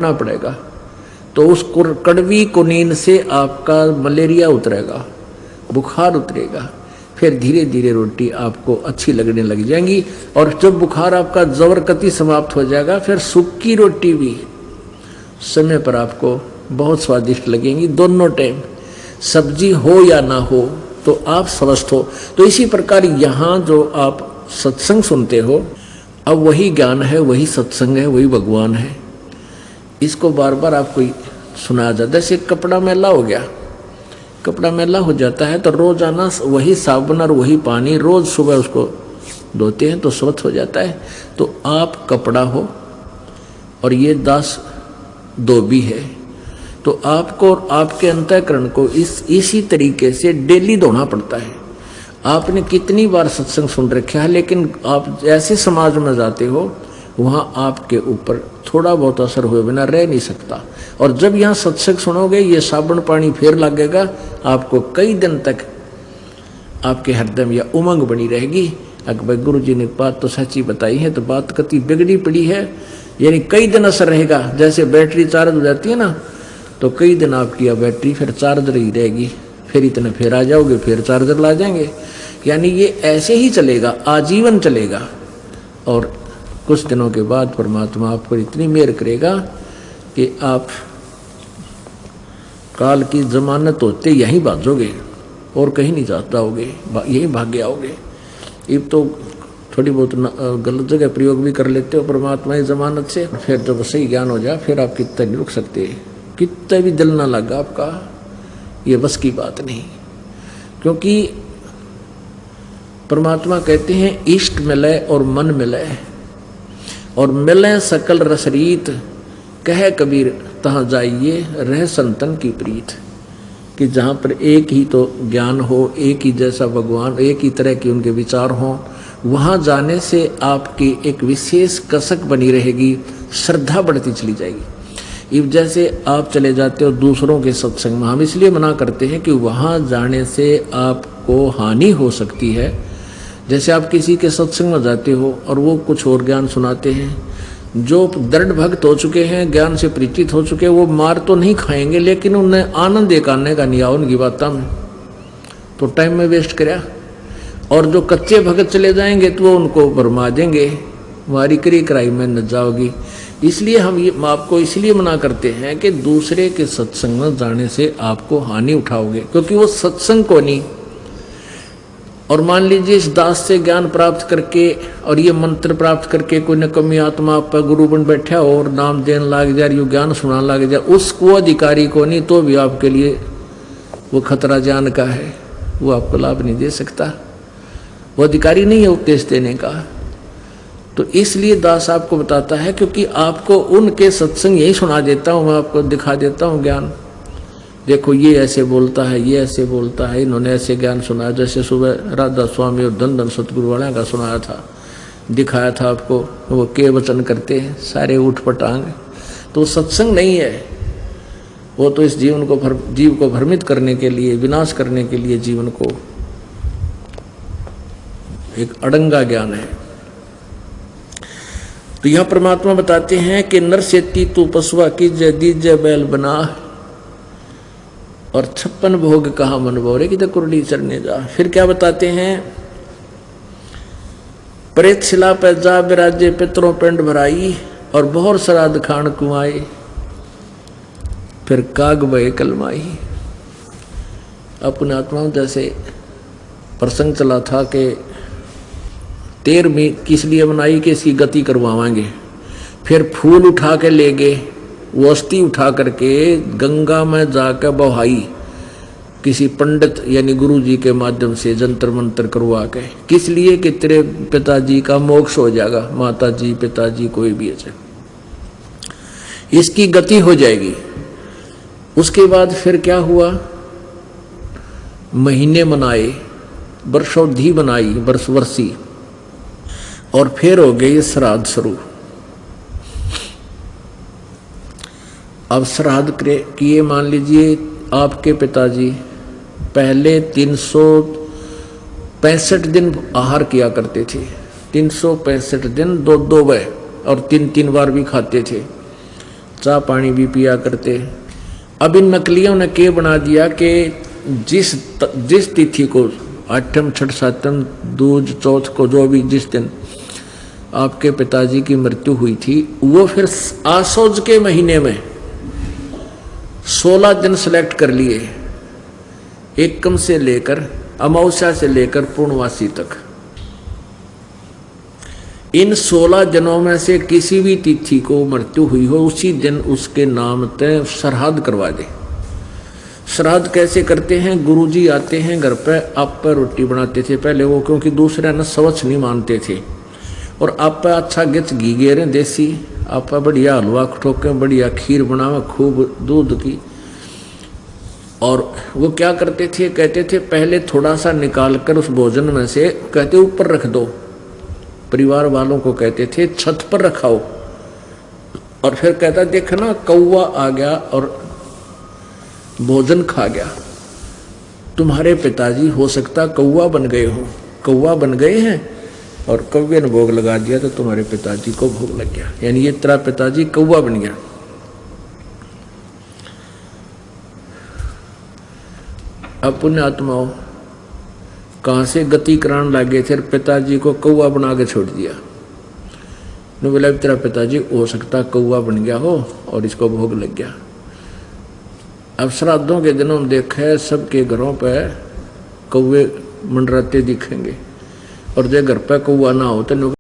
करना पड़ेगा, तो उस कड़वी कुनीन से आपका मलेरिया उतरेगा, बुखार उतरेगा, फिर धीरे धीरे रोटी आपको अच्छी लगने लग जाएंगी। और जब बुखार आपका जबरकती समाप्त हो जाएगा, फिर सूखी रोटी भी समय पर आपको बहुत स्वादिष्ट लगेंगी। दोनों टाइम सब्जी हो या ना हो तो आप स्वस्थ हो। तो इसी प्रकार यहाँ जो आप सत्संग सुनते हो, अब वही ज्ञान है, वही सत्संग है, वही भगवान है। इसको बार बार आपको सुनाया जाता है। जैसे कपड़ा मैला हो गया, कपड़ा मैला हो जाता है तो रोजाना वही साबुन और वही पानी रोज सुबह उसको धोते हैं तो स्वच्छ हो जाता है। तो आप कपड़ा हो और ये दास धोबी है, तो आपको और आपके अंतःकरण को इसी तरीके से डेली धोना पड़ता है। आपने कितनी बार सत्संग सुन रखा है, लेकिन आप ऐसे समाज में जाते हो वहाँ आपके ऊपर थोड़ा बहुत असर हुए बिना रह नहीं सकता। और जब यहाँ सत्संग सुनोगे, ये साबुन पानी फिर लगेगा, आपको कई दिन तक आपके हृदय में यह उमंग बनी रहेगी। अगर भाई गुरु जी ने बात तो सच्ची बताई है, तो बात कति बिगड़ी पड़ी है, यानी कई दिन असर रहेगा। जैसे बैटरी चार्ज हो जाती है ना, तो कई दिन आपकी यह बैटरी फिर चार्जर ही रहेगी, फिर इतने फिर आ जाओगे, फिर चार्जर ला जाएंगे। यानी ये ऐसे ही चलेगा, आजीवन चलेगा। और कुछ दिनों के बाद परमात्मा आप पर इतनी मेहर करेगा कि आप काल की जमानत होते यहीं भागोगे और कहीं नहीं जाता होगे, यहीं भाग आओगे। अब तो थोड़ी बहुत गलत जगह प्रयोग भी कर लेते हो परमात्मा की जमानत से, फिर जब सही ज्ञान हो जाए फिर आप कितना नहीं रुक सकते, कितना भी दिल ना लगा आपका, ये बस की बात नहीं। क्योंकि परमात्मा कहते हैं इष्ट मिले और मन मिले, और मिले सकल रसरीत, कह कबीर तहाँ जाइए रह संतन की प्रीत। कि जहाँ पर एक ही तो ज्ञान हो, एक ही जैसा भगवान, एक ही तरह के उनके विचार हों, वहाँ जाने से आपकी एक विशेष कसक बनी रहेगी, श्रद्धा बढ़ती चली जाएगी। इब जैसे आप चले जाते हो दूसरों के सत्संग में, हम इसलिए मना करते हैं कि वहाँ जाने से आपको हानि हो सकती है। जैसे आप किसी के सत्संग में जाते हो और वो कुछ और ज्ञान सुनाते हैं, जो दृढ़ भक्त हो चुके हैं, ज्ञान से परिचित हो चुके हैं, वो मार तो नहीं खाएंगे, लेकिन उन्हें आनंद एक आने का नहीं आ उनकी बातों में, तो टाइम में वेस्ट कराया। और जो कच्चे भगत चले जाएंगे तो वो उनको भरमा देंगे, वारी करी कराई में न जाओगी। इसलिए हम ये आपको इसलिए मना करते हैं कि दूसरे के सत्संग में जाने से आपको हानि उठाओगे, क्योंकि वो सत्संग को नहीं। और मान लीजिए इस दास से ज्ञान प्राप्त करके और ये मंत्र प्राप्त करके कोई नकमी आत्मा आप पर गुरु बन बैठा हो और नाम देने लग जाए, यो ज्ञान सुनाने लग जाए, उसको अधिकारी को नहीं, तो भी आपके लिए वो खतरा जान का है, वो आपको लाभ नहीं दे सकता, वो अधिकारी नहीं है उपदेश देने का। तो इसलिए दास आपको बताता है, क्योंकि आपको उनके सत्संग यही सुना देता हूँ, मैं आपको दिखा देता हूँ ज्ञान, देखो ये ऐसे बोलता है, ये ऐसे बोलता है, इन्होंने ऐसे ज्ञान सुनाया। जैसे सुबह राधा स्वामी और धन धन सतगुरु वाला का सुनाया था, दिखाया था आपको, वो के वचन करते हैं सारे उठ पटांग। तो सत्संग नहीं है, वो तो इस जीव को भ्रमित करने के लिए, विनाश करने के लिए जीवन को एक अड़ंगा ज्ञान है। तो यह परमात्मा बताते हैं कि नर सेती तू पशुआ की जय दीजय बैल बना, और 56 भोग कहा मन बोरे कि तो कुरली चरने जा। फिर क्या बताते हैं, प्रेत शिला पे जा विराजे पितरों पिंड भराई, और बहुत श्राद्ध खान कुआए फिर काग बहे कलमाई। अपने आत्मा में जैसे प्रसंग चला था कि 13वीं किस लिए बनाई कि इसकी गति करवाएंगे, फिर फूल उठा के ले गए, वो अस्थि उठा करके गंगा में जाकर बहाई, किसी पंडित यानी गुरु जी के माध्यम से जंतर मंत्र करवा के, किस लिए कि तेरे पिताजी का मोक्ष हो जाएगा, माता जी पिताजी कोई भी है, इसकी गति हो जाएगी। उसके बाद फिर क्या हुआ, महीने मनाए, वर्षोधि बनाई, वर्षी, और फिर हो गई श्राद्ध शुरू। अब श्राद्ध किए, मान लीजिए आपके पिताजी पहले 365 दिन आहार किया करते थे, 365 दिन 2-2 बार और 3-3 बार भी खाते थे। चाय पानी भी पिया करते। अब इन नकलियों ने के बना दिया कि जिस तिथि को आठम छठ सातम दूज चौथ को जो भी जिस दिन आपके पिताजी की मृत्यु हुई थी वो फिर आसोज के महीने में 16 दिन सेलेक्ट कर लिए, एकम से लेकर अमावस्या से लेकर पूर्णवासी तक। इन 16 दिनों में से किसी भी तिथि को मृत्यु हुई हो उसी दिन उसके नाम तय श्राद्ध करवा दे। श्राद्ध कैसे करते हैं? गुरुजी आते हैं घर पे, आप पर रोटी बनाते थे पहले वो, क्योंकि दूसरे न स्वच्छ नहीं मानते थे, और आप पे अच्छा गिच घी गेरे देसी, आप बढ़िया हलवा ठोके, बढ़िया खीर बनावे खूब दूध की। और वो क्या करते थे? कहते थे पहले थोड़ा सा निकाल कर उस भोजन में से कहते ऊपर रख दो, परिवार वालों को कहते थे छत पर रखाओ। और फिर कहता देखना कौवा आ गया और भोजन खा गया, तुम्हारे पिताजी हो सकता कौवा बन गए हो, कौवा बन गए हैं और कौवे ने भोग लगा दिया तो तुम्हारे पिताजी को भोग लग गया, यानी ये तेरा पिताजी कौवा बन गया। अब पुण्य आत्माओं कहाँ से गति कराने लगे थे, पिताजी को कौवा बना के छोड़ दिया। ने बोला तेरा पिताजी हो सकता कौवा बन गया हो और इसको भोग लग गया। अब श्राद्धों के दिनों में देखा सबके घरों पर कौवे मंडराते दिखेंगे, और जो घर पर कौवा ना हो तो